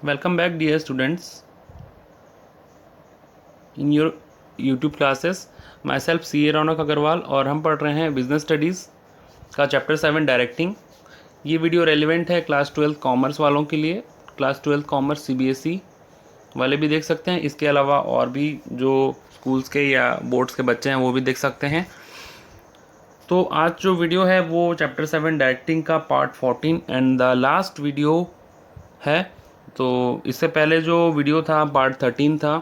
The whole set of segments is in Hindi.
Welcome back, dear students, in your YouTube classes. Myself CA रौनक अग्रवाल और हम पढ़ रहे हैं बिजनेस स्टडीज़ का चैप्टर 7 डायरेक्टिंग। ये वीडियो रेलिवेंट है क्लास 12 कॉमर्स वालों के लिए। क्लास 12 कॉमर्स CBSE वाले भी देख सकते हैं, इसके अलावा और भी जो स्कूल्स के या बोर्ड्स के बच्चे हैं वो भी देख सकते हैं। तो आज जो वीडियो है वो चैप्टर 7 डायरेक्टिंग का part 14 and the last video है। तो इससे पहले जो वीडियो था पार्ट 13 था।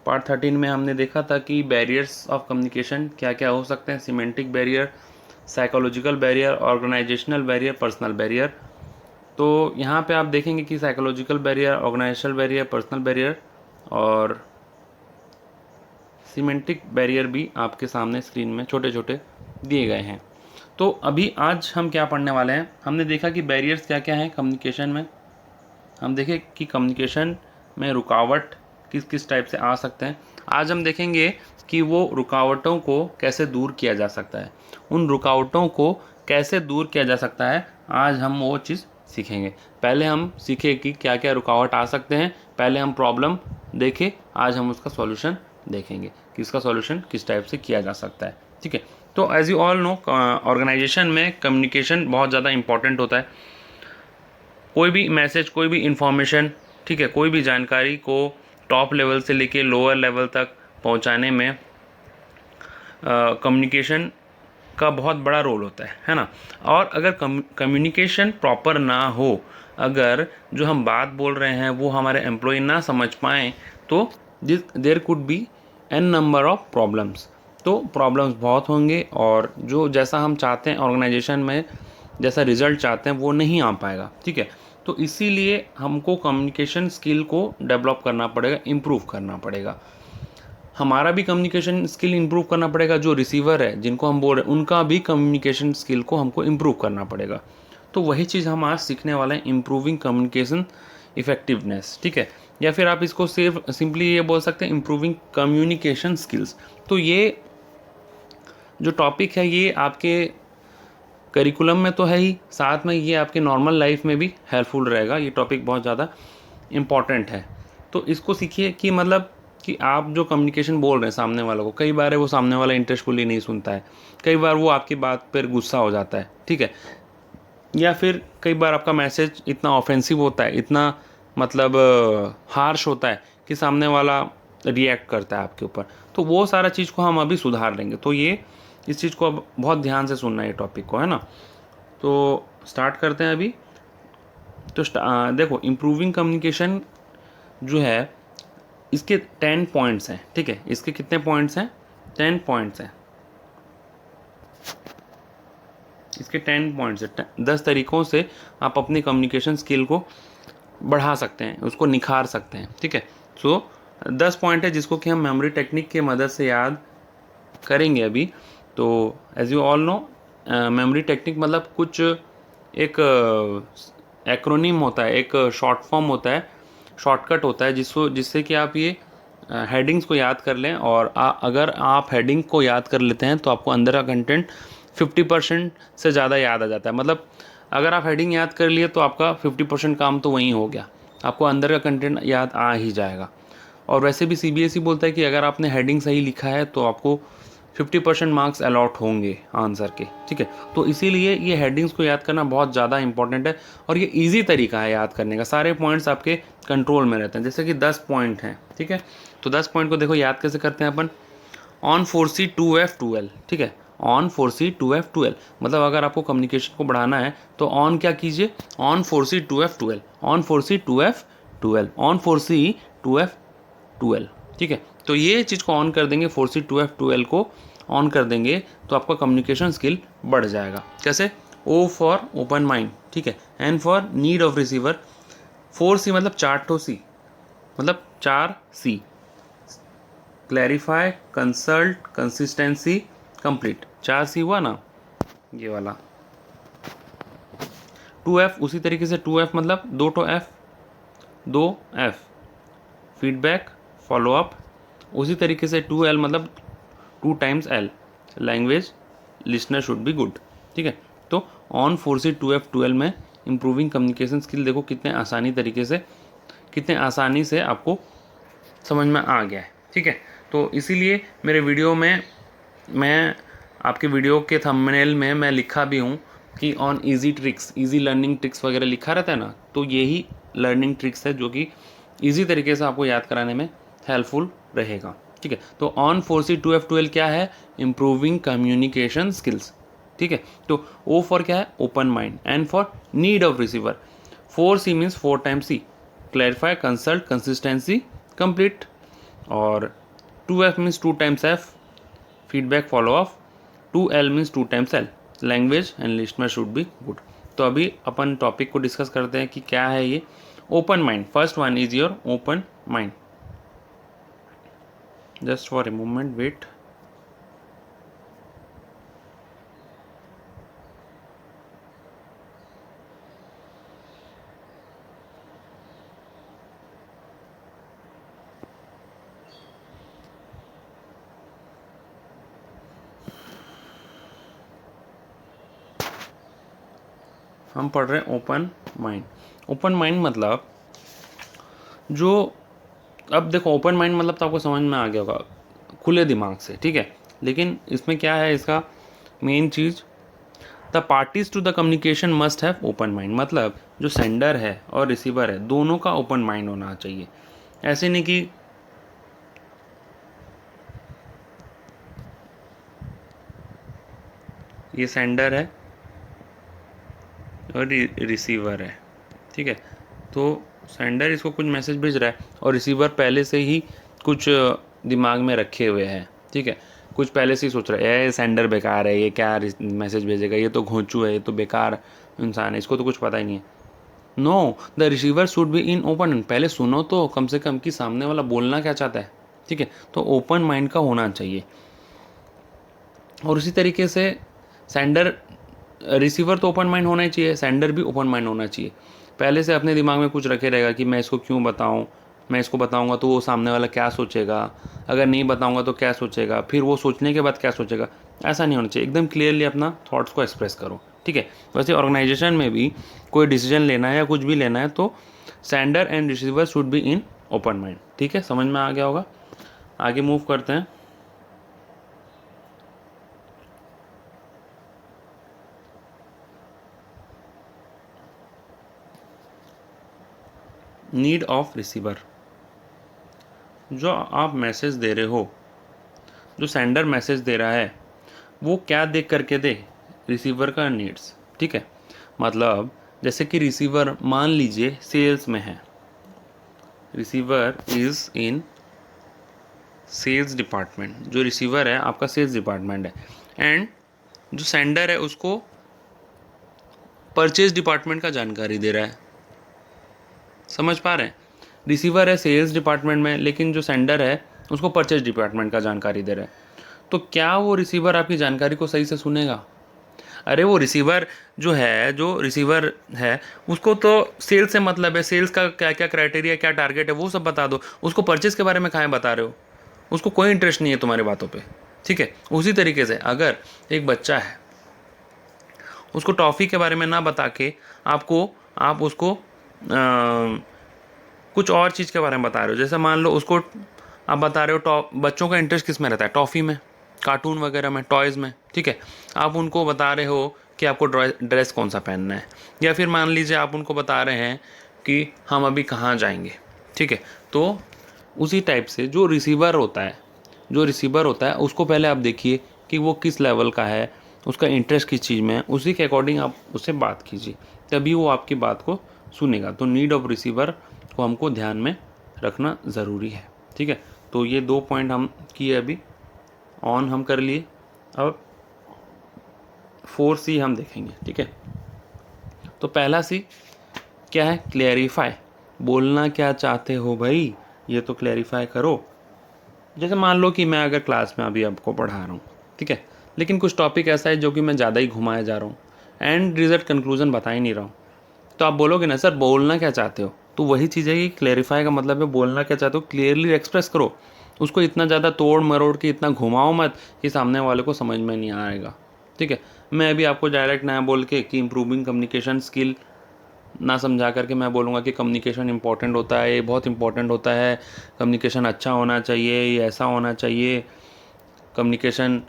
पार्ट 13 में हमने देखा था कि बैरियर्स ऑफ कम्युनिकेशन क्या क्या हो सकते हैं। Semantic barrier, psychological barrier, organisational barrier, personal barrier. तो यहाँ पे आप देखेंगे कि psychological barrier, organisational barrier, personal barrier और सीमेंटिक बैरियर भी आपके सामने स्क्रीन में छोटे छोटे दिए गए हैं। तो अभी आज हम क्या पढ़ने वाले हैं, हमने देखा कि बैरियर्स क्या क्या हैं कम्युनिकेशन में। हम देखें कि कम्युनिकेशन में रुकावट किस किस टाइप से आ सकते हैं। आज हम देखेंगे कि वो रुकावटों को कैसे दूर किया जा सकता है, उन रुकावटों को कैसे दूर किया जा सकता है। आज हम वो चीज़ सीखेंगे। पहले हम सीखें कि क्या क्या रुकावट आ सकते हैं, पहले हम प्रॉब्लम देखें, आज हम उसका सॉल्यूशन देखेंगे कि इसका सॉल्यूशन किस टाइप से किया जा सकता है। ठीक है, तो as you all know organisation में कम्युनिकेशन बहुत ज़्यादा इंपॉर्टेंट होता है। कोई भी मैसेज, कोई भी इंफॉर्मेशन, ठीक है, कोई भी जानकारी को टॉप लेवल से लेके लोअर लेवल तक पहुंचाने में कम्युनिकेशन का बहुत बड़ा रोल होता है ना। और अगर कम्युनिकेशन प्रॉपर ना हो, अगर जो हम बात बोल रहे हैं वो हमारे एम्प्लॉय ना समझ पाएँ तो there could be an number of problems. तो प्रॉब्लम्स बहुत होंगे और जो जैसा हम चाहते हैं ऑर्गेनाइजेशन में, जैसा रिजल्ट चाहते हैं वो नहीं आ पाएगा। ठीक है, तो इसीलिए हमको कम्युनिकेशन स्किल को डेवलप करना पड़ेगा, इम्प्रूव करना पड़ेगा। हमारा भी कम्युनिकेशन स्किल इम्प्रूव करना पड़ेगा, जो रिसीवर है जिनको हम बोल रहे हैं उनका भी कम्युनिकेशन स्किल को हमको इम्प्रूव करना पड़ेगा। तो वही चीज़ हम आज सीखने वाले हैं, इम्प्रूविंग कम्युनिकेशन इफेक्टिवनेस। ठीक है, या फिर आप इसको सिर्फ सिंपली ये बोल सकते हैं इम्प्रूविंग कम्युनिकेशन स्किल्स। तो ये जो टॉपिक है ये आपके करिकुलम में तो है ही, साथ में ये आपके नॉर्मल लाइफ में भी हेल्पफुल रहेगा। ये टॉपिक बहुत ज़्यादा इम्पॉर्टेंट है। तो इसको सीखिए कि मतलब कि आप जो कम्युनिकेशन बोल रहे हैं सामने वालों को, कई बार है वो सामने वाला इंटरेस्टफुली नहीं सुनता है, कई बार वो आपकी बात पर गुस्सा हो जाता है। ठीक है, या फिर कई बार आपका मैसेज इतना ऑफेंसिव होता है, इतना मतलब हार्श होता है कि सामने वाला रिएक्ट करता है आपके ऊपर। तो वो सारा चीज़ को हम अभी सुधार लेंगे। तो ये इस चीज़ को अब बहुत ध्यान से सुनना है, ये टॉपिक को, है ना। तो स्टार्ट करते हैं अभी। तो देखो, इम्प्रूविंग कम्युनिकेशन जो है इसके 10 पॉइंट्स हैं। ठीक है, इसके कितने पॉइंट्स हैं? 10 पॉइंट्स हैं। इसके 10 पॉइंट्स हैं। 10 तरीक़ों से आप अपनी कम्युनिकेशन स्किल को बढ़ा सकते हैं, उसको निखार सकते हैं। ठीक है, सो 10 पॉइंट है जिसको कि हम मेमोरी टेक्निक के मदद से याद करेंगे अभी। तो as you all know, memory technique मतलब कुछ एक एक्रोनिम होता है, एक शॉर्ट फॉर्म होता है, शॉर्टकट होता है जिससे कि आप ये हेडिंग्स को याद कर लें। और अगर आप हेडिंग को याद कर लेते हैं तो आपको अंदर का कंटेंट 50% से ज़्यादा याद आ जाता है। मतलब अगर आप हेडिंग याद कर लिए तो आपका 50% काम तो वहीं हो गया, आपको अंदर का कंटेंट याद आ ही जाएगा। और वैसे भी CBSE बोलता है कि अगर आपने हेडिंग सही लिखा है तो आपको 50% मार्क्स अलॉट होंगे आंसर के। ठीक है, तो इसीलिए ये हेडिंग्स को याद करना बहुत ज़्यादा इंपॉर्टेंट है और ये ईजी तरीका है याद करने का। सारे पॉइंट्स आपके कंट्रोल में रहते हैं। जैसे कि 10 पॉइंट हैं, ठीक है, तो 10 पॉइंट को देखो याद कैसे करते हैं अपन। On 4C 2F12। ठीक है, ऑन 4C 2F12 मतलब अगर आपको कम्युनिकेशन को बढ़ाना है तो ऑन क्या कीजिए, on 4C 2F12, on 4C 2F12, on 4C 2F12। ठीक है, तो ये चीज़ को ऑन कर देंगे, 4C 2F12 को ऑन कर देंगे तो आपका कम्युनिकेशन स्किल बढ़ जाएगा। कैसे? O फॉर ओपन माइंड, ठीक है, N for need of receiver, 4C मतलब 4 मतलब 4C, clarify, consult, consistency, complete. 4C हुआ ना ये वाला। 2F उसी तरीके से 2F मतलब 2F, फीडबैक, फॉलोअप। उसी तरीके से 2L मतलब 2 times L, language, listener should be good. ठीक है, तो ऑन 4C 2F12 में इम्प्रूविंग कम्युनिकेशन स्किल देखो कितने आसानी तरीके से कितने आसानी से आपको समझ में आ गया है। ठीक है, तो इसीलिए मेरे वीडियो में मैं आपके वीडियो के थंबनेल में मैं लिखा भी हूँ कि on easy tricks, easy learning tricks वगैरह लिखा रहता है ना, तो यही लर्निंग ट्रिक्स है जो कि इजी तरीके से आपको याद कराने में हेल्पफुल रहेगा। ठीक है, तो ऑन 4C2F12 क्या है? Improving communication skills. ठीक है, तो O फॉर क्या है? Open mind. N for need of receiver. 4C means 4 times C, clarify, consult, consistency, complete. और 2F means 2 times F, feedback, follow up. 2L means 2 times L, language and listener should be good. तो अभी अपन टॉपिक को डिस्कस करते हैं कि क्या है ये open mind. First one is your open mind. Just for a moment, wait. हम पढ़ रहे हैं ओपन माइंड। ओपन माइंड मतलब जो, अब देखो ओपन माइंड मतलब तो आपको समझ में आ गया होगा, खुले दिमाग से। ठीक है, लेकिन इसमें क्या है, इसका मेन चीज़, the parties to the communication must have open mind. मतलब जो सेंडर है और रिसीवर है दोनों का ओपन माइंड होना चाहिए। ऐसे नहीं कि ये सेंडर है और रिसीवर है। ठीक है, तो सेंडर इसको कुछ मैसेज भेज रहा है और रिसीवर पहले से ही कुछ दिमाग में रखे हुए हैं। ठीक है, कुछ पहले से ही सोच रहा है ये सेंडर बेकार है, ये क्या मैसेज भेजेगा, ये तो घोंचू है, ये तो बेकार इंसान है, इसको तो कुछ पता ही नहीं है। No, the receiver should be in open. पहले सुनो तो कम से कम कि सामने वाला बोलना क्या चाहता है। ठीक है, तो ओपन माइंड का होना चाहिए। और उसी तरीके से सेंडर, रिसीवर तो ओपन माइंड होना ही चाहिए, सेंडर भी ओपन माइंड होना चाहिए। पहले से अपने दिमाग में कुछ रखे रहेगा कि मैं इसको क्यों बताऊं, मैं इसको बताऊंगा तो वो सामने वाला क्या सोचेगा, अगर नहीं बताऊंगा तो क्या सोचेगा, फिर वो सोचने के बाद क्या सोचेगा। ऐसा नहीं होना चाहिए, एकदम क्लियरली अपना थॉट्स को एक्सप्रेस करो। ठीक है, वैसे ऑर्गेनाइजेशन में भी कोई डिसीजन लेना है या कुछ भी लेना है तो sender and receiver should be in open mind. ठीक है, समझ में आ गया होगा। आगे मूव करते हैं। Need of receiver. जो आप मैसेज दे रहे हो, जो सेंडर मैसेज दे रहा है वो क्या देख करके दे? रिसीवर का नीड्स। ठीक है, मतलब जैसे कि रिसीवर मान लीजिए सेल्स में है, receiver is in sales department. जो रिसीवर है आपका सेल्स डिपार्टमेंट है, एंड जो सेंडर है उसको परचेज डिपार्टमेंट का जानकारी दे रहा है। समझ पा रहे हैं? रिसीवर है सेल्स डिपार्टमेंट में, लेकिन जो सेंडर है उसको परचेज डिपार्टमेंट का जानकारी दे रहा है। तो क्या वो रिसीवर आपकी जानकारी को सही से सुनेगा? अरे वो रिसीवर जो रिसीवर है उसको तो सेल्स से मतलब है, सेल्स का क्या क्या क्राइटेरिया, क्या टारगेट है वो सब बता दो। उसको परचेज के बारे में कहाँ बता रहे हो? उसको कोई इंटरेस्ट नहीं है तुम्हारी बातों पे। ठीक है, उसी तरीके से अगर एक बच्चा है उसको टॉफ़ी के बारे में ना बता के आप उसको कुछ और चीज़ के बारे में बता रहे हो। जैसे मान लो उसको आप बता रहे हो बच्चों का इंटरेस्ट किस में रहता है? टॉफ़ी में, कार्टून वगैरह में, टॉयज़ में। ठीक है, आप उनको बता रहे हो कि आपको ड्रेस कौन सा पहनना है, या फिर मान लीजिए आप उनको बता रहे हैं कि हम अभी कहाँ जाएंगे। ठीक है, तो उसी टाइप से जो रिसीवर होता है उसको पहले आप देखिए कि वो किस लेवल का है, उसका इंटरेस्ट किस चीज़ में है, उसी के अकॉर्डिंग आप उससे बात कीजिए, तभी वो आपकी बात को सुनेगा। तो नीड ऑफ रिसीवर को हमको ध्यान में रखना ज़रूरी है। ठीक है, तो ये 2 पॉइंट हम किए अभी, ऑन हम कर लिए। अब 4C हम देखेंगे। ठीक है, तो पहला C क्या है? क्लैरिफाई। बोलना क्या चाहते हो भाई, ये तो क्लैरिफाई करो। जैसे मान लो कि मैं अगर क्लास में अभी आपको पढ़ा रहा हूँ, ठीक है, लेकिन कुछ टॉपिक ऐसा है जो कि मैं ज़्यादा ही घुमाया जा रहा हूँ, एंड रिजल्ट कंक्लूजन बता ही नहीं रहा हूँ, तो आप बोलोगे ना सर बोलना क्या चाहते हो? तो वही चीज़ है कि क्लैरिफाई का मतलब है बोलना क्या चाहते हो, क्लियरली एक्सप्रेस करो। उसको इतना ज़्यादा तोड़ मरोड़ के इतना घुमाओ मत कि सामने वाले को समझ में नहीं आएगा। ठीक है, मैं अभी आपको डायरेक्ट ना बोल के कि इम्प्रूविंग कम्युनिकेशन स्किल ना समझा करके मैं बोलूँगा कि कम्युनिकेशन इंपॉर्टेंट होता है, ये बहुत इंपॉर्टेंट होता है, कम्युनिकेशन अच्छा होना चाहिए, ये ऐसा होना चाहिए, कम्युनिकेशन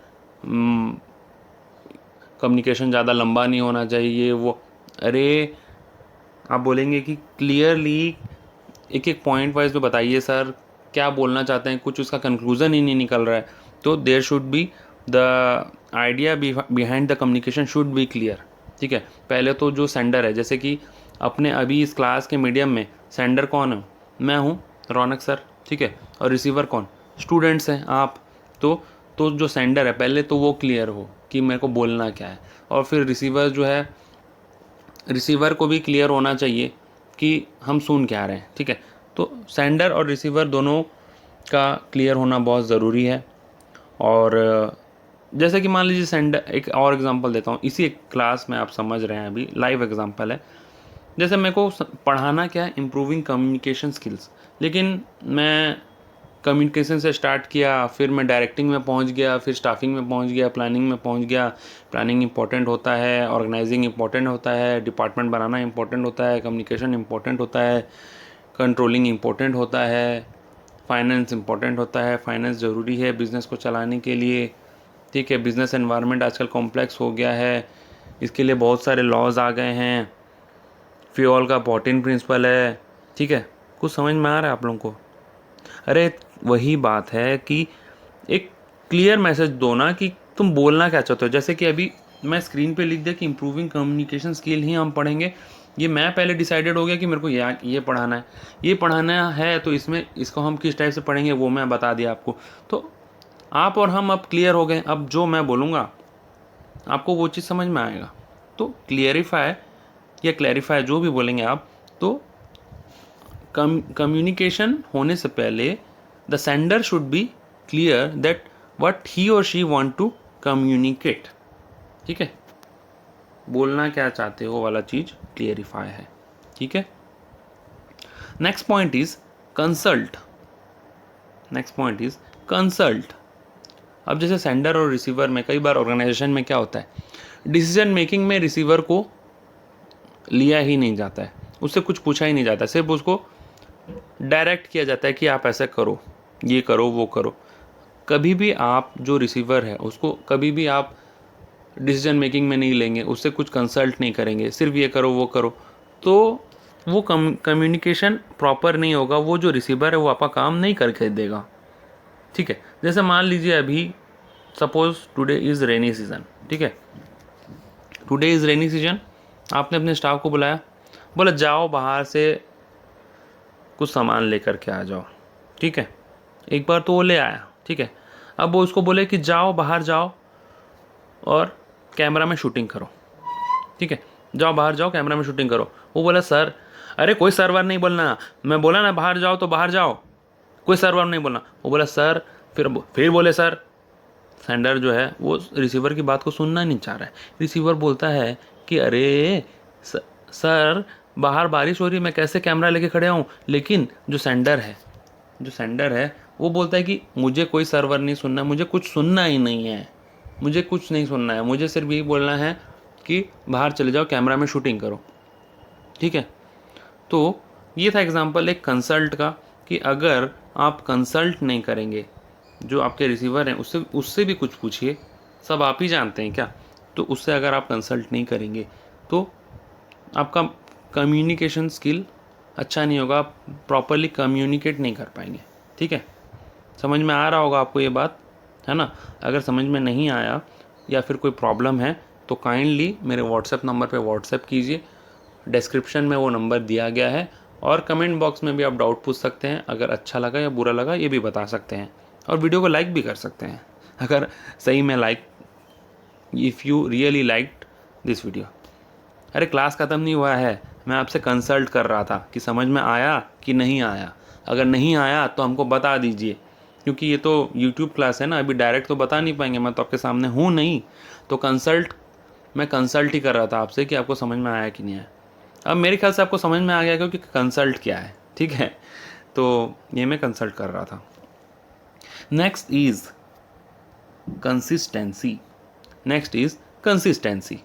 कम्युनिकेशन ज़्यादा लंबा नहीं होना चाहिए वो। अरे आप बोलेंगे कि क्लियरली एक एक पॉइंट वाइज तो बताइए सर, क्या बोलना चाहते हैं, कुछ उसका कंक्लूज़न ही नहीं निकल रहा है। तो there should be the idea behind the communication should be clear. ठीक है, पहले तो जो सेंडर है, जैसे कि अपने अभी इस क्लास के मीडियम में सेंडर कौन है, मैं हूँ, रौनक सर। ठीक है, और रिसीवर कौन, स्टूडेंट्स हैं आप। तो जो सेंडर है पहले तो वो क्लियर हो कि मेरे को बोलना क्या है, और फिर रिसीवर जो है, रिसीवर को भी क्लियर होना चाहिए कि हम सुन क्या रहे हैं। ठीक है, तो सेंडर और रिसीवर दोनों का क्लियर होना बहुत ज़रूरी है। और जैसे कि मान लीजिए सेंडर, एक और एग्जांपल देता हूँ, इसी एक क्लास में आप समझ रहे हैं, अभी लाइव एग्जांपल है। जैसे मेरे को पढ़ाना क्या है, इम्प्रूविंग कम्युनिकेशन स्किल्स, लेकिन मैं कम्युनिकेशन से स्टार्ट किया, फिर मैं डायरेक्टिंग में पहुंच गया, फिर स्टाफिंग में पहुंच गया, प्लानिंग में पहुंच गया। प्लानिंग इंपॉर्टेंट होता है, ऑर्गेनाइजिंग इंपॉर्टेंट होता है, डिपार्टमेंट बनाना इंपॉर्टेंट होता है, कम्युनिकेशन इंपॉर्टेंट होता है, कंट्रोलिंग इंपॉर्टेंट होता है, फाइनेंस इंपॉर्टेंट होता है, फाइनेंस ज़रूरी है बिज़नेस को चलाने के लिए। ठीक है, बिज़नेस एनवायरनमेंट आजकल कॉम्प्लेक्स हो गया है, इसके लिए बहुत सारे लॉज आ गए हैं, फ्यूल का 14 प्रिंसिपल है। ठीक है, कुछ समझ में आ रहा है आप लोगों को? अरे वही बात है कि एक क्लियर मैसेज दो ना कि तुम बोलना क्या चाहते हो। जैसे कि अभी मैं स्क्रीन पे लिख दिया कि इम्प्रूविंग कम्युनिकेशन स्किल ही हम पढ़ेंगे, ये मैं पहले डिसाइडेड हो गया कि मेरे को ये पढ़ाना है, तो इसमें इसको हम किस टाइप से पढ़ेंगे वो मैं बता दिया आपको। तो आप और हम अब क्लियर हो गए, अब जो मैं बोलूँगा आपको वो चीज़ समझ में आएगा। तो क्लियरिफाई या क्लैरिफाई जो भी बोलेंगे आप, तो कम्युनिकेशन होने से पहले the sender should be clear that what he और शी वांट टू कम्युनिकेट। ठीक है, बोलना क्या चाहते हो वाला चीज क्लियरिफाई है। ठीक है, next point is consult. Next point is consult. अब जैसे सेंडर और रिसीवर में कई बार ऑर्गेनाइजेशन में क्या होता है, डिसीजन मेकिंग में रिसीवर को लिया ही नहीं जाता है, उससे कुछ पूछा ही नहीं जाता, सिर्फ उसको डायरेक्ट किया जाता है कि आप ऐसा करो, ये करो, वो करो। कभी भी आप जो रिसीवर है उसको कभी भी आप डिसीजन मेकिंग में नहीं लेंगे, उससे कुछ कंसल्ट नहीं करेंगे, सिर्फ ये करो वो करो, तो वो कम्युनिकेशन प्रॉपर नहीं होगा, वो जो रिसीवर है वो आपका काम नहीं करके देगा। ठीक है, जैसे मान लीजिए अभी suppose today is rainy season. ठीक है, टुडे इज़ रेनी सीजन, आपने अपने स्टाफ को बुलाया, बोला जाओ बाहर से कुछ सामान लेकर के आ जाओ। ठीक है, एक बार तो वो ले आया। ठीक है, अब वो उसको बोले कि जाओ बाहर जाओ और कैमरा में शूटिंग करो। ठीक है, जाओ बाहर जाओ कैमरा में शूटिंग करो। वो बोला सर, अरे कोई सर्वर नहीं बोलना, मैं बोला ना बाहर जाओ तो बाहर जाओ, कोई सर्वर नहीं बोलना। वो बोला सर, फिर बोले सर। सेंडर जो है वो रिसीवर की बात को सुनना नहीं चाह रहा है। रिसीवर बोलता है कि अरे सर बाहर बारिश हो रही है, मैं कैसे कैमरा लेके खड़े हूँ। लेकिन जो सेंडर है वो बोलता है कि मुझे कोई सर्वर नहीं सुनना, मुझे कुछ सुनना ही नहीं है, मुझे कुछ नहीं सुनना है, मुझे सिर्फ यही बोलना है कि बाहर चले जाओ कैमरा में शूटिंग करो। ठीक है, तो ये था एग्जांपल एक कंसल्ट का, कि अगर आप कंसल्ट नहीं करेंगे, जो आपके रिसीवर हैं उससे भी कुछ पूछिए, सब आप ही जानते हैं क्या, तो उससे अगर आप कंसल्ट नहीं करेंगे तो आपका कम्युनिकेशन स्किल अच्छा नहीं होगा, आप प्रॉपरली कम्युनिकेट नहीं कर पाएंगे। ठीक है, समझ में आ रहा होगा आपको ये बात, है ना? अगर समझ में नहीं आया या फिर कोई प्रॉब्लम है तो काइंडली मेरे व्हाट्सएप नंबर पे व्हाट्सएप कीजिए, डिस्क्रिप्शन में वो नंबर दिया गया है, और कमेंट बॉक्स में भी आप डाउट पूछ सकते हैं। अगर अच्छा लगा या बुरा लगा ये भी बता सकते हैं, और वीडियो को लाइक भी कर सकते हैं अगर सही में if you really liked this video. अरे क्लास ख़त्म नहीं हुआ है, मैं आपसे कंसल्ट कर रहा था कि समझ में आया कि नहीं आया। अगर नहीं आया तो हमको बता दीजिए, क्योंकि ये तो यूट्यूब क्लास है ना, अभी डायरेक्ट तो बता नहीं पाएंगे, मैं तो आपके सामने हूँ नहीं। तो मैं कंसल्ट ही कर रहा था आपसे कि आपको समझ में आया कि नहीं आया। अब मेरे ख्याल से आपको समझ में आ गया क्योंकि कंसल्ट क्या है। ठीक है, तो ये मैं कंसल्ट कर रहा था। Next is consistency. Next is consistency.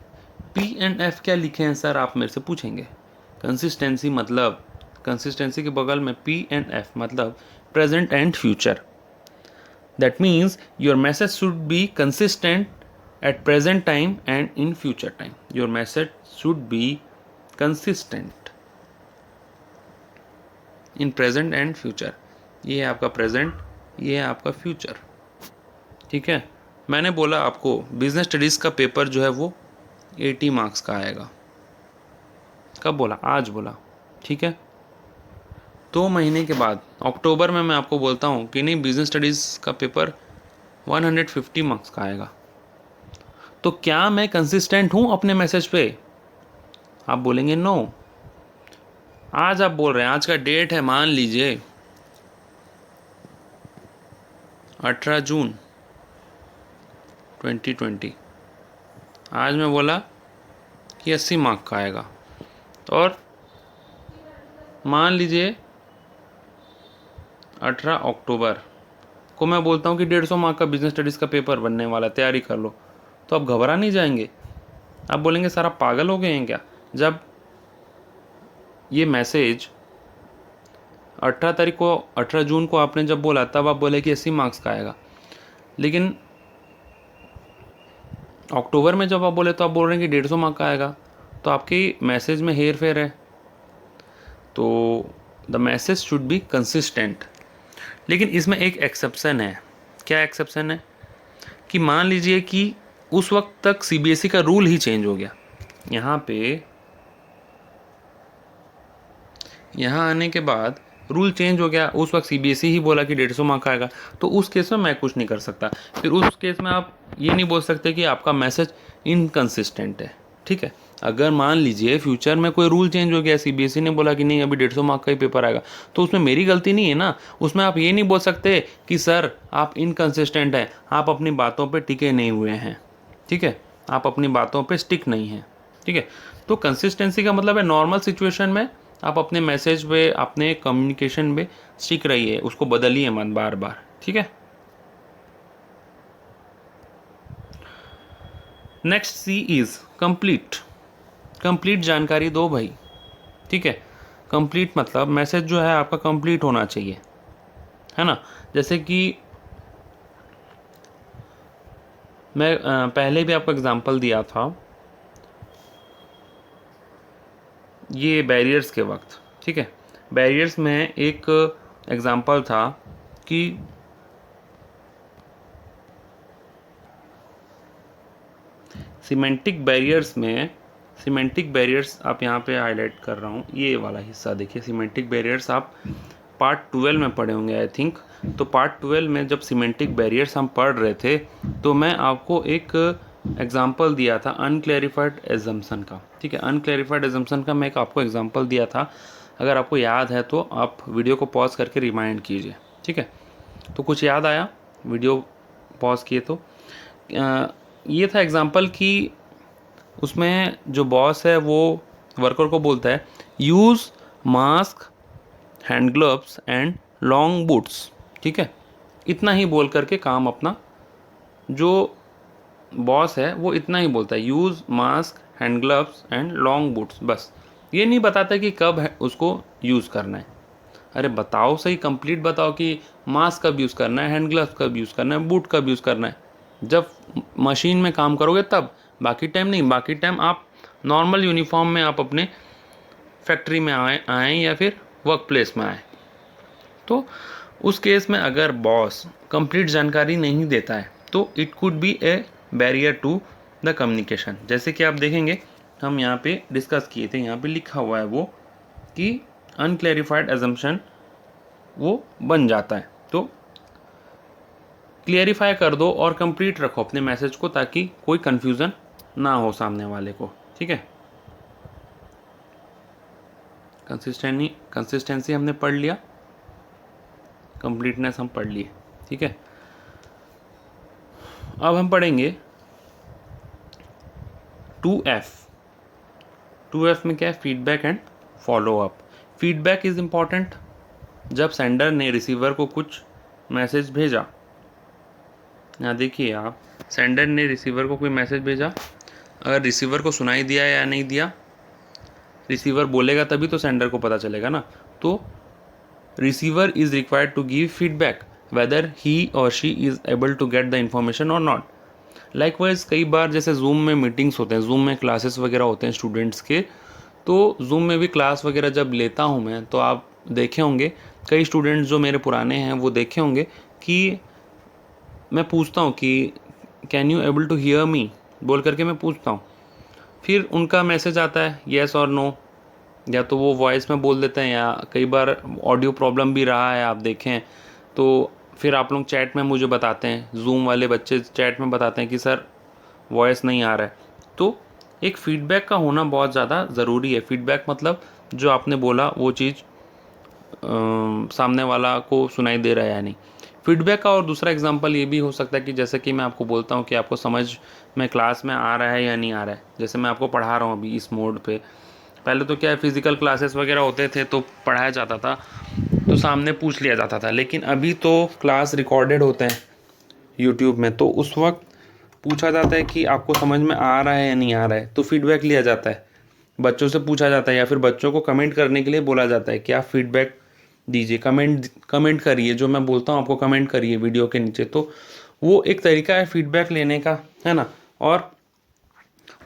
P&F क्या लिखे हैं सर, आप मेरे से पूछेंगे। कंसिस्टेंसी मतलब कंसिस्टेंसी के बगल में P एंड F मतलब present and future. That means your message should be consistent at present time and in future time. Your message should be consistent in present and future. ये है आपका present, ये है आपका future. ठीक है. मैंने बोला आपको बिजनेस स्टडीज़ का पेपर जो है वो 80 मार्क्स का आएगा. कब बोला? आज बोला. ठीक है. 2 महीने के बाद अक्टूबर में मैं आपको बोलता हूँ कि नहीं बिजनेस स्टडीज़ का पेपर 150 मार्क्स का आएगा. तो क्या मैं कंसिस्टेंट हूँ अपने मैसेज पे? आप बोलेंगे नो. आज आप बोल रहे हैं, आज का डेट है मान लीजिए 18 जून 2020. आज मैं बोला कि 80 मार्क का आएगा और मान लीजिए 18 अक्टूबर को मैं बोलता हूँ कि 150 मार्क का बिजनेस स्टडीज़ का पेपर बनने वाला, तैयारी कर लो. तो आप घबरा नहीं जाएंगे? आप बोलेंगे सर आप पागल हो गए हैं क्या? जब ये मैसेज 18 जून को आपने जब बोला तब आप बोले कि 80 मार्क्स का आएगा, लेकिन अक्टूबर में जब आप बोले तो आप बोल रहे हैं कि 150 मार्क का आएगा. तो आपके मैसेज में हेर फेर है. तो the message should be consistent. लेकिन इसमें एक एक्सेप्शन है. क्या एक्सेप्शन है? कि मान लीजिए कि उस वक्त तक सीबीएसई का रूल ही चेंज हो गया. यहाँ आने के बाद रूल चेंज हो गया. उस वक्त सीबीएसई ही बोला कि 150 मार्क आएगा. तो उस केस में मैं कुछ नहीं कर सकता. फिर उस केस में आप ये नहीं बोल सकते कि आपका मैसेज इनकंसिस्टेंट है. ठीक है. अगर मान लीजिए फ्यूचर में कोई रूल चेंज हो गया, सीबीएसई ने बोला कि नहीं अभी 150 मार्क का ही पेपर आएगा, तो उसमें मेरी गलती नहीं है ना. उसमें आप ये नहीं बोल सकते कि सर आप इनकंसिस्टेंट हैं, आप अपनी बातों पे टिके नहीं हुए हैं. ठीक है. आप अपनी बातों पे स्टिक नहीं हैं. ठीक है. तो कंसिस्टेंसी का मतलब है नॉर्मल सिचुएशन में आप अपने मैसेज पे, अपने कम्युनिकेशन पे स्टिक रहिए, उसको बदलिए मत बार बार. ठीक है. Next C is complete. Complete जानकारी दो भाई. ठीक है. कंप्लीट मतलब मैसेज जो है आपका कंप्लीट होना चाहिए, है ना. जैसे कि मैं पहले भी आपको एग्जांपल दिया था ये बैरियर्स के वक्त. ठीक है. बैरियर्स में एक एग्जांपल था कि सीमेंटिक बैरियर्स आप यहाँ पे हाईलाइट कर रहा हूँ. ये वाला हिस्सा देखिए. सीमेंटिक बैरियर्स आप पार्ट 12 में पढ़े होंगे आई थिंक. तो पार्ट 12 में जब सीमेंटिक बैरियर्स हम पढ़ रहे थे तो मैं आपको एक एग्जाम्पल दिया था अनक्लैरिफाइड एजम्पशन का. ठीक है. अनक्लैरिफाइड एजम्पशन का मैं एक आपको एग्जाम्पल दिया था. अगर आपको याद है तो आप वीडियो को पॉज करके रिमाइंड कीजिए. ठीक है. तो कुछ याद आया? वीडियो पॉज किए तो ये था एग्जाम्पल कि उसमें जो बॉस है वो वर्कर को बोलता है use mask, hand gloves and long boots. ठीक है. इतना ही बोल करके काम अपना, जो बॉस है वो इतना ही बोलता है use mask, hand gloves and long boots. बस ये नहीं बताता कि कब है उसको यूज़ करना है. अरे बताओ सही, कंप्लीट बताओ कि मास्क कब यूज़ करना है, हैंड ग्लव्स कब यूज़ करना है, बूट कब यूज़ करना है. जब मशीन में काम करोगे तब, बाकी टाइम नहीं. बाकी टाइम आप नॉर्मल यूनिफॉर्म में आप अपने फैक्ट्री में आएँ या फिर वर्क प्लेस में आएँ. तो उस केस में अगर बॉस कंप्लीट जानकारी नहीं देता है तो it could be a barrier to the communication. जैसे कि आप देखेंगे हम यहाँ पे डिस्कस किए थे, यहाँ पे लिखा हुआ है वो कि अनक्लैरिफाइड एजम्पशन वो बन जाता है. तो क्लियरिफाई कर दो और कंप्लीट रखो अपने मैसेज को ताकि कोई कन्फ्यूज़न ना हो सामने वाले को. ठीक है. कंसिस्टेंसी हमने पढ़ लिया, कंप्लीटनेस हम पढ़ लिए. ठीक है. अब हम पढ़ेंगे 2F. 2F में क्या है? Feedback and follow up. Feedback is important. जब सेंडर ने रिसीवर को कुछ मैसेज भेजा, यहाँ देखिए आप, सेंडर ने रिसीवर को कोई मैसेज भेजा, अगर रिसीवर को सुनाई दिया या नहीं दिया, रिसीवर बोलेगा तभी तो सेंडर को पता चलेगा ना। तो receiver is required to give feedback whether he और she is able to get the information और नॉट। लाइकवाइज कई बार जैसे जूम में मीटिंग्स होते हैं, जूम में क्लासेस वगैरह होते हैं स्टूडेंट्स के, तो जूम में भी क्लास वगैरह जब लेता हूँ मैं, तो आप देखे होंगे कई स्टूडेंट्स जो मेरे पुराने हैं वो देखे होंगे कि मैं पूछता हूँ कि can you able to hear me बोल करके मैं पूछता हूँ, फिर उनका मैसेज आता है येस और नो, या तो वो वॉइस में बोल देते हैं या कई बार ऑडियो प्रॉब्लम भी रहा है आप देखें तो फिर आप लोग चैट में मुझे बताते हैं, जूम वाले बच्चे चैट में बताते हैं कि सर वॉइस नहीं आ रहा है। तो एक फ़ीडबैक का होना बहुत ज़्यादा ज़रूरी है। फ़ीडबैक मतलब जो आपने बोला वो चीज़ सामने वाला को सुनाई दे रहा है या नहीं। फीडबैक का और दूसरा एग्जांपल ये भी हो सकता है कि जैसे कि मैं आपको बोलता हूँ कि आपको समझ में क्लास में आ रहा है या नहीं आ रहा है। जैसे मैं आपको पढ़ा रहा हूँ अभी इस मोड पे, पहले तो क्या है फिज़िकल क्लासेस वगैरह होते थे तो पढ़ाया जाता था तो सामने पूछ लिया जाता था, लेकिन अभी तो क्लास रिकॉर्डेड होते हैं यूट्यूब में, तो उस वक्त पूछा जाता है कि आपको समझ में आ रहा है या नहीं आ रहा है, तो फीडबैक लिया जाता है, बच्चों से पूछा जाता है या फिर बच्चों को कमेंट करने के लिए बोला जाता है कि आप फीडबैक दीजिए, कमेंट करिए, जो मैं बोलता हूँ आपको कमेंट करिए वीडियो के नीचे। तो वो एक तरीका है फीडबैक लेने का, है ना। और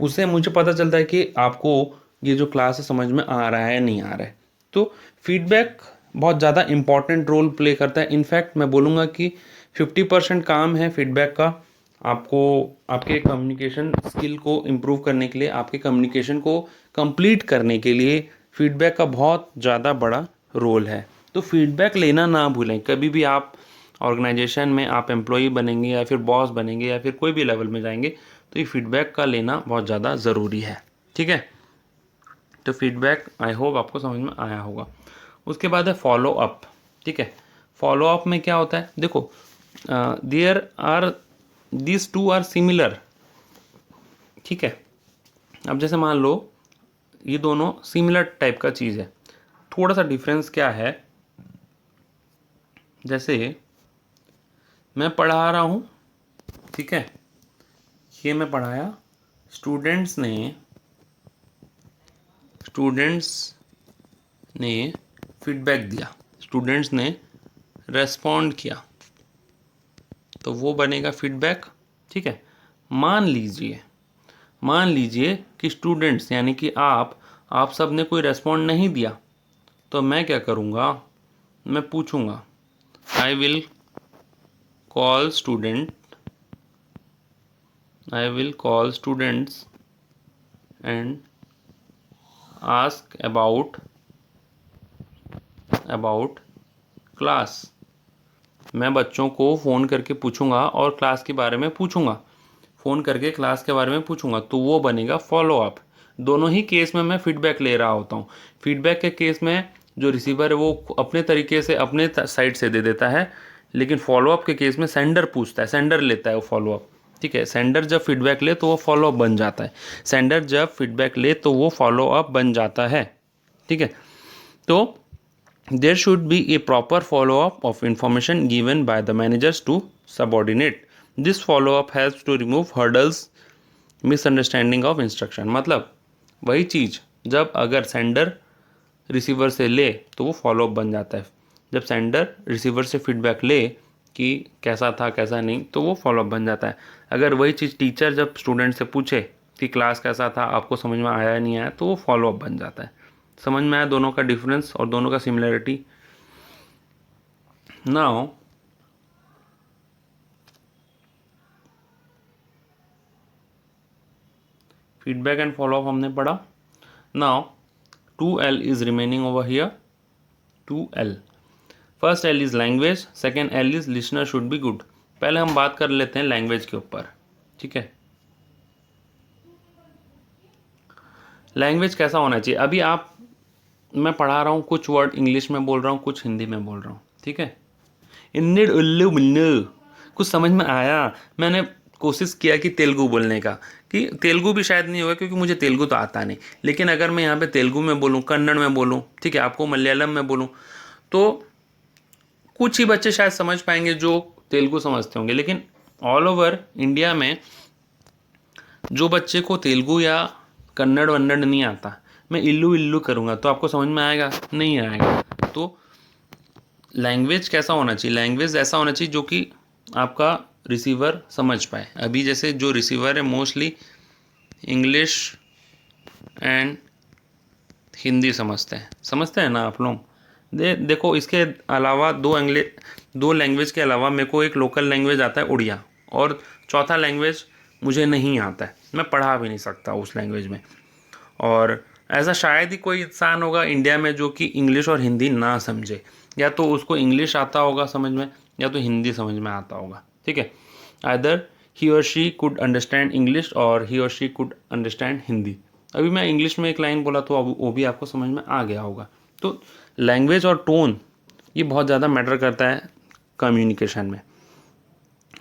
उससे मुझे पता चलता है कि आपको ये जो क्लास है समझ में आ रहा है नहीं आ रहा है। तो फीडबैक बहुत ज़्यादा इम्पॉर्टेंट रोल प्ले करता है। इनफैक्ट मैं बोलूँगा कि 50% काम है फीडबैक का आपको आपके कम्युनिकेशन स्किल को इम्प्रूव करने के लिए, आपके कम्युनिकेशन को कंप्लीट करने के लिए फीडबैक का बहुत ज़्यादा बड़ा रोल है। तो फीडबैक लेना ना भूलें कभी भी। आप ऑर्गेनाइजेशन में आप एम्प्लॉई बनेंगे या फिर बॉस बनेंगे या फिर कोई भी लेवल में जाएंगे तो ये फीडबैक का लेना बहुत ज़्यादा ज़रूरी है। ठीक है, तो फीडबैक आई होप आपको समझ में आया होगा। उसके बाद है फॉलो अप। ठीक है, फॉलो अप में क्या होता है, देखो there are this two are similar. ठीक है, अब जैसे मान लो ये दोनों सिमिलर टाइप का चीज़ है, थोड़ा सा डिफरेंस क्या है, जैसे मैं पढ़ा रहा हूँ, ठीक है, ये मैं पढ़ाया, स्टूडेंट्स ने फीडबैक दिया, स्टूडेंट्स ने रेस्पॉन्ड किया, तो वो बनेगा फीडबैक। ठीक है, मान लीजिए कि स्टूडेंट्स यानी कि आप सब ने कोई रेस्पॉन्ड नहीं दिया, तो मैं क्या करूँगा, मैं पूछूंगा I will call students and ask about class. मैं बच्चों को फ़ोन करके पूछूंगा और क्लास के बारे में पूछूंगा, फ़ोन करके क्लास के बारे में पूछूंगा, तो वो बनेगा फॉलो अप। दोनों ही केस में मैं फीडबैक ले रहा होता हूँ। फीडबैक के केस में जो रिसीवर है वो अपने तरीके से अपने साइड से दे देता है, लेकिन फॉलोअप के केस में सेंडर पूछता है, सेंडर लेता है वो फॉलोअप। ठीक है, सेंडर जब फीडबैक ले तो वो फॉलोअप बन जाता है, सेंडर जब फीडबैक ले तो वो फॉलोअप बन जाता है। ठीक है, तो there should be a proper follow-up of information given by the managers to subordinate. This follow-up helps to remove hurdles, misunderstanding of instruction। मतलब वही चीज़ जब अगर सेंडर रिसीवर से ले तो वो फॉलोअप बन जाता है, जब सेंडर रिसीवर से फीडबैक ले कि कैसा था कैसा नहीं तो वो फॉलोअप बन जाता है। अगर वही चीज़ टीचर जब स्टूडेंट से पूछे कि क्लास कैसा था, आपको समझ में आया नहीं आया, तो वो फॉलोअप बन जाता है। समझ में आया दोनों का डिफरेंस और दोनों का similarity. Now feedback and follow up हमने पढ़ा। Now 2L is remaining over here. 2L, first L is language, second L is listener should be good. पहले हम बात कर लेते हैं लैंग्वेज के ऊपर। ठीक है, लैंग्वेज कैसा होना चाहिए। अभी मैं पढ़ा रहा हूँ, कुछ वर्ड इंग्लिश में बोल रहा हूँ, कुछ हिंदी में बोल रहा हूँ। ठीक है, इन्नड़ उल्लू मुल्लू कुछ समझ में आया, मैंने कोशिश किया कि तेलुगु बोलने का, कि तेलुगु भी शायद नहीं होगा क्योंकि मुझे तेलुगु तो आता नहीं, लेकिन अगर मैं यहाँ पे तेलुगु में बोलूँ, कन्नड़ में बोलूँ, ठीक है, आपको मलयालम में बोलूँ, तो कुछ ही बच्चे शायद समझ पाएंगे जो तेलुगु समझते होंगे। लेकिन ऑल ओवर इंडिया में जो बच्चे को तेलुगु या कन्नड़ वन्नड़ नहीं आता, मैं इल्लू इल्लू करूँगा तो आपको समझ में आएगा? नहीं आएगा। तो लैंग्वेज कैसा होना चाहिए? लैंग्वेज ऐसा होना चाहिए जो कि आपका रिसीवर समझ पाए। अभी जैसे जो रिसीवर है मोस्टली इंग्लिश एंड हिंदी समझते हैं ना आप लोग? देखो, इसके अलावा दो लैंग्वेज के अलावा मेरे को एक लोकल लैंग्वेज आता है उड़िया, और चौथा लैंग्वेज मुझे नहीं आता है, मैं पढ़ा भी नहीं सकता उस लैंग्वेज में। और ऐसा शायद ही कोई इंसान होगा इंडिया में जो कि इंग्लिश और हिंदी ना समझे, या तो उसको इंग्लिश आता होगा समझ में, या तो हिंदी समझ में आता होगा। ठीक है, आइदर ही और शी कुड अंडरस्टैंड इंग्लिश और ही और शी कुड अंडरस्टैंड हिंदी। अभी मैं इंग्लिश में एक लाइन बोला तो अब वो भी आपको समझ में आ गया होगा। तो लैंग्वेज और टोन ये बहुत ज़्यादा मैटर करता है कम्युनिकेशन में।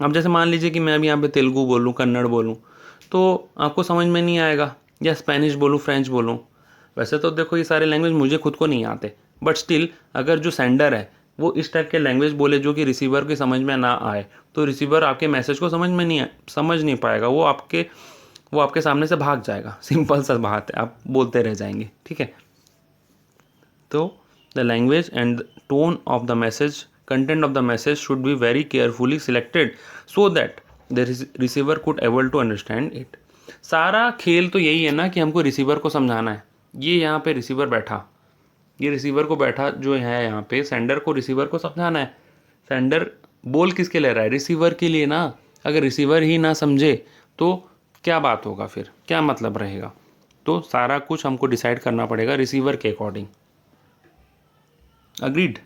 अब जैसे मान लीजिए कि मैं अभी यहाँ पे तेलुगु बोलूँ, कन्नड़ बोलूँ, तो आपको समझ में नहीं आएगा, या स्पेनिश बोलूँ, फ्रेंच बोलूँ। वैसे तो देखो ये सारे लैंग्वेज मुझे खुद को नहीं आते, बट स्टिल अगर जो सेंडर है वो इस टाइप के लैंग्वेज बोले जो कि रिसीवर की समझ में ना आए, तो रिसीवर आपके मैसेज को समझ नहीं पाएगा, वो आपके सामने से भाग जाएगा। सिंपल सा बात है, आप बोलते रह जाएंगे। ठीक है, तो the language and tone of the message, content of the message should be very carefully selected so that the receiver could able to understand it. सारा खेल तो यही है ना कि हमको रिसीवर को समझाना है। ये यहाँ पे रिसीवर बैठा, ये रिसीवर को बैठा जो है यहाँ पे, सेंडर को रिसीवर को समझाना है। सेंडर बोल किसके ले रहा है? रिसीवर के लिए ना। अगर रिसीवर ही ना समझे तो क्या बात होगा, फिर क्या मतलब रहेगा? तो सारा कुछ हमको डिसाइड करना पड़ेगा रिसीवर के according. Agreed.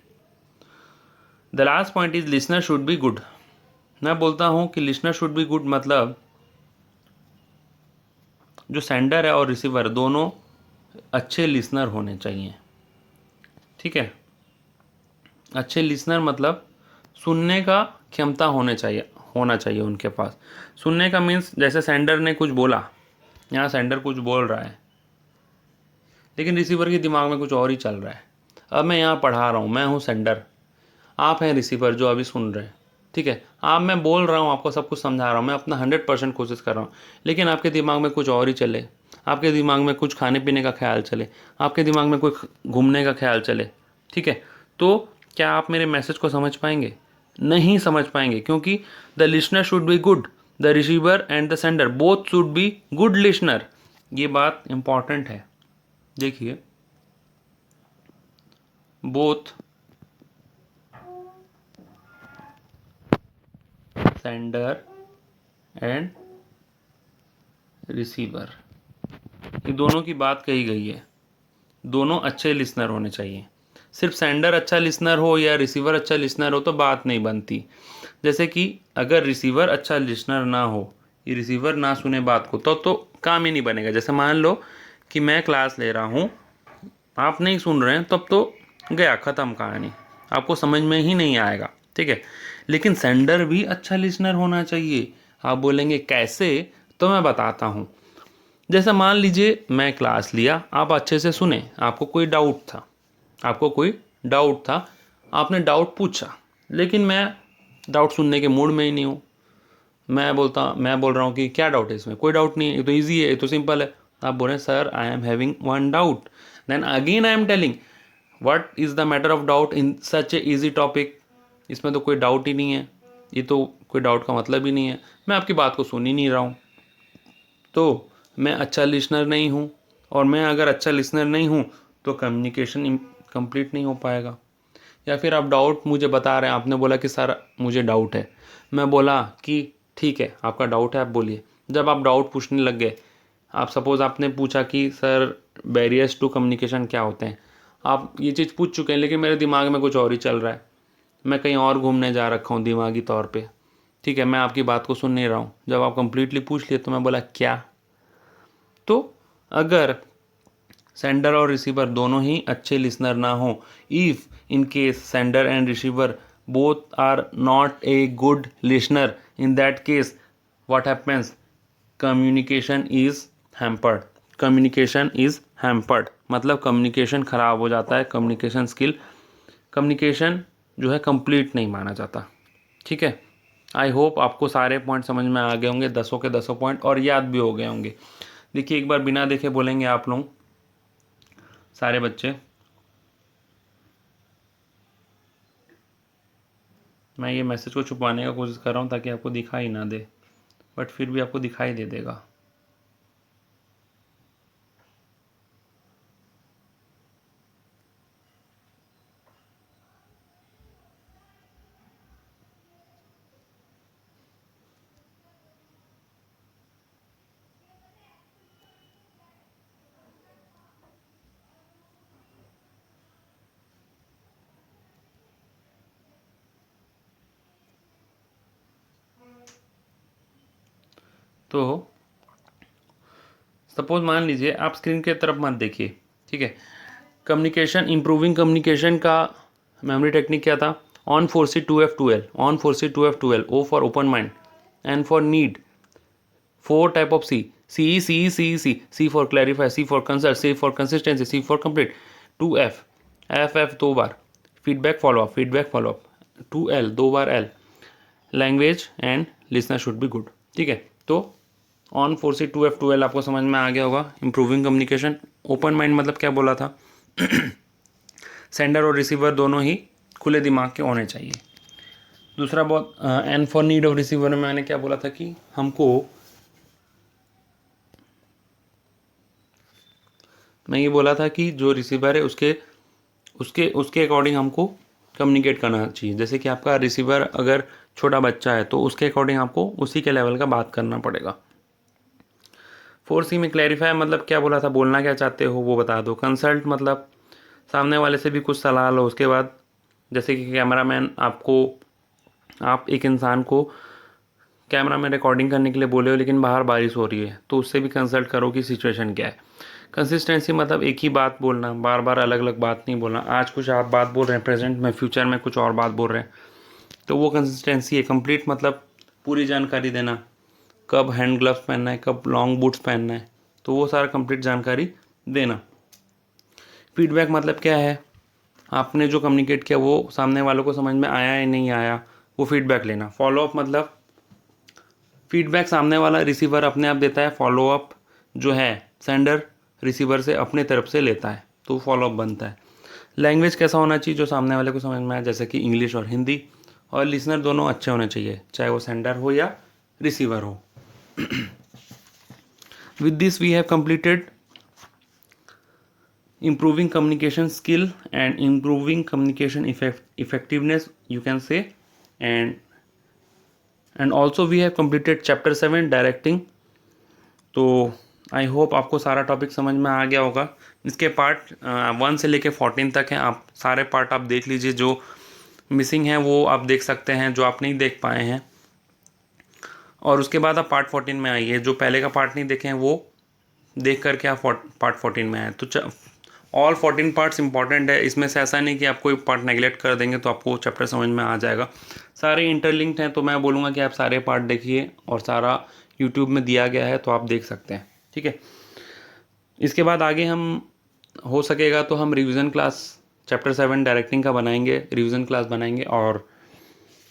The last point is listener should be good. मैं बोलता हूँ कि लिसनर शुड बी गुड मतलब जो सेंडर है और रिसीवर दोनों अच्छे लिसनर होने चाहिए। ठीक है, अच्छे लिसनर मतलब सुनने का क्षमता होना चाहिए उनके पास। सुनने का मीन्स जैसे सेंडर ने कुछ बोला, यहाँ सेंडर कुछ बोल रहा है लेकिन रिसीवर के दिमाग में कुछ और ही चल रहा है। अब मैं यहाँ पढ़ा रहा हूँ, मैं हूँ सेंडर, आप हैं रिसीवर जो अभी सुन रहे हैं। ठीक है, मैं बोल रहा हूँ, आपको सब कुछ समझा रहा हूँ, मैं अपना 100% कोशिश कर रहा हूँ, लेकिन आपके दिमाग में कुछ और ही चले, आपके दिमाग में कुछ खाने पीने का ख्याल चले, आपके दिमाग में कोई घूमने का ख्याल चले। ठीक है, तो क्या आप मेरे मैसेज को समझ पाएंगे? नहीं समझ पाएंगे, क्योंकि the listener should be good, the receiver and the sender both should be good listener. ये बात इंपॉर्टेंट है, देखिए, बोथ सेंडर एंड रिसीवर, ये दोनों की बात कही गई है, दोनों अच्छे लिसनर होने चाहिए। सिर्फ सेंडर अच्छा लिसनर हो या रिसीवर अच्छा लिसनर हो तो बात नहीं बनती। जैसे कि अगर रिसीवर अच्छा लिसनर ना हो, ये रिसीवर ना सुने बात को, तो काम ही नहीं बनेगा। जैसे मान लो कि मैं क्लास ले रहा हूँ, आप नहीं सुन रहे हैं, तब तो गया, ख़त्म कहानी, आपको समझ में ही नहीं आएगा। ठीक है, लेकिन सेंडर भी अच्छा लिसनर होना चाहिए। आप बोलेंगे कैसे? तो मैं बताता हूँ। जैसे मान लीजिए मैं क्लास लिया, आप अच्छे से सुने, आपको कोई डाउट था, आपने डाउट पूछा, लेकिन मैं डाउट सुनने के मूड में ही नहीं हूँ। मैं बोल रहा हूँ कि क्या डाउट है इसमें? कोई डाउट नहीं है, ये तो ईजी है, ये तो सिंपल है। आप बोल रहे हैं sir I am having one doubt, then again I am telling what is the matter of doubt in such a easy topic. इसमें तो कोई डाउट ही नहीं है, ये तो कोई डाउट का मतलब ही नहीं है, मैं आपकी बात को सुन ही नहीं रहा हूँ। तो मैं अच्छा लिसनर नहीं हूँ, और मैं अगर अच्छा लिसनर नहीं हूँ तो कम्युनिकेशन कंप्लीट नहीं हो पाएगा। या फिर आप डाउट मुझे बता रहे हैं, आपने बोला कि सर मुझे डाउट है, मैं बोला कि ठीक है आपका डाउट है, आप बोलिए। जब आप डाउट पूछने लग गए, आप सपोज़ आपने पूछा कि सर बैरियर्स टू कम्युनिकेशन क्या होते हैं, आप ये चीज़ पूछ चुके हैं, लेकिन मेरे दिमाग में कुछ और ही चल रहा है, मैं कहीं और घूमने जा रखा हूँ दिमागी तौर पे। ठीक है, मैं आपकी बात को सुन नहीं रहा हूँ। जब आप कंप्लीटली पूछ लिए तो मैं बोला क्या? तो अगर सेंडर और रिसीवर दोनों ही अच्छे लिसनर ना हो, if in case sender and receiver both are not a good listener, in that case what happens? Communication is hampered. Communication is hampered मतलब कम्युनिकेशन ख़राब हो जाता है, कम्युनिकेशन जो है कंप्लीट नहीं माना जाता। ठीक है, आई होप आपको सारे पॉइंट समझ में आ गए होंगे, 10 के 10 पॉइंट, और याद भी हो गए होंगे। देखिए, एक बार बिना देखे बोलेंगे आप लोग, सारे बच्चे। मैं ये मैसेज को छुपाने का कोशिश कर रहा हूँ ताकि आपको दिखाई ना दे, बट फिर भी आपको दिखाई दे देगा। तो सपोज मान लीजिए आप स्क्रीन के तरफ मत देखिए, ठीक है। कम्युनिकेशन, इम्प्रूविंग कम्युनिकेशन का मेमोरी टेक्निक क्या था? On 4C2F12, on 4C2F12, O for open mind, N for need, 4 type of C, C for clarify, C for consult, C for consistency, C for complete, 2F, F 2 bar, feedback follow up, feedback follow up, 2L 2 bar L, language and listener should be good, ठीक है। तो ऑन 4C2F12 आपको समझ में आ गया होगा। इम्प्रूविंग कम्युनिकेशन, ओपन माइंड मतलब क्या बोला था? सेंडर और रिसीवर दोनों ही खुले दिमाग के होने चाहिए। दूसरा बहुत N for need of receiver में मैंने क्या बोला था कि हमको, मैं ये बोला था कि जो रिसीवर है उसके उसके उसके अकॉर्डिंग हमको कम्युनिकेट करना चाहिए। जैसे कि आपका रिसीवर अगर छोटा बच्चा है तो उसके अकॉर्डिंग आपको उसी के लेवल का बात करना पड़ेगा। 4C में क्लैरिफाई मतलब क्या बोला था, बोलना क्या चाहते हो वो बता दो। कंसल्ट मतलब सामने वाले से भी कुछ सलाह लो। उसके बाद जैसे कि कैमरामैन आपको, आप एक इंसान को कैमरा में रिकॉर्डिंग करने के लिए बोले हो लेकिन बाहर बारिश हो रही है तो उससे भी कंसल्ट करो कि सिचुएशन क्या है। कंसिस्टेंसी मतलब एक ही बात बोलना, बार बार अलग अलग बात नहीं बोलना। आज कुछ आप बात बोल रहे हैं प्रेजेंट में, फ्यूचर में कुछ और बात बोल रहे हैं, तो वो कंसिस्टेंसी है। कंप्लीट मतलब पूरी जानकारी देना, कब हैंड ग्लव्स पहनना है, कब लॉन्ग बूट्स पहनना है, तो वो सारा कंप्लीट जानकारी देना। फीडबैक मतलब क्या है, आपने जो कम्युनिकेट किया वो सामने वालों को समझ में आया या नहीं आया, वो फीडबैक लेना। फॉलोअप मतलब फीडबैक सामने वाला रिसीवर अपने आप देता है, फॉलोअप जो है सेंडर रिसीवर से अपने तरफ से लेता है, तो फॉलोअप बनता है। लैंग्वेज कैसा होना चाहिए जो सामने वाले को समझ में आए, जैसे कि इंग्लिश और हिंदी। और लिसनर दोनों अच्छे होने चाहिए, चाहे वो सेंडर हो या रिसीवर हो। With this we have completed improving communication skill and improving communication effectiveness, you can say, and also we have completed chapter 7 directing। तो आई होप आपको सारा टॉपिक समझ में आ गया होगा। इसके पार्ट 1 से लेके 14 तक हैं, आप सारे पार्ट आप देख लीजिए। जो मिसिंग है वो आप देख सकते हैं, जो आप नहीं देख पाए हैं। और उसके बाद आप पार्ट 14 में आइए, जो पहले का पार्ट नहीं देखे हैं वो देख करके आप पार्ट 14 में आए। तो ऑल 14 पार्ट्स इंपॉर्टेंट है, इसमें से ऐसा नहीं कि आप कोई पार्ट नेगलेक्ट कर देंगे तो आपको चैप्टर समझ में आ जाएगा। सारे इंटरलिंक्ड हैं, तो मैं बोलूँगा कि आप सारे पार्ट देखिए, और सारा यूट्यूब में दिया गया है तो आप देख सकते हैं, ठीक है। इसके बाद आगे हम हो सकेगा तो हम रिवीजन क्लास चैप्टर 7 डायरेक्टिंग का बनाएंगे, रिवीजन क्लास बनाएंगे। और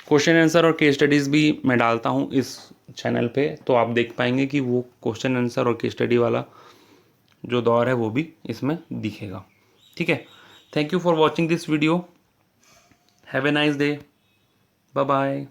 क्वेश्चन आंसर और केस स्टडीज़ भी मैं डालता हूँ इस चैनल पे, तो आप देख पाएंगे कि वो क्वेश्चन आंसर और केस स्टडी वाला जो दौर है वो भी इसमें दिखेगा, ठीक है। Thank you for watching this video, have a nice day, bye bye.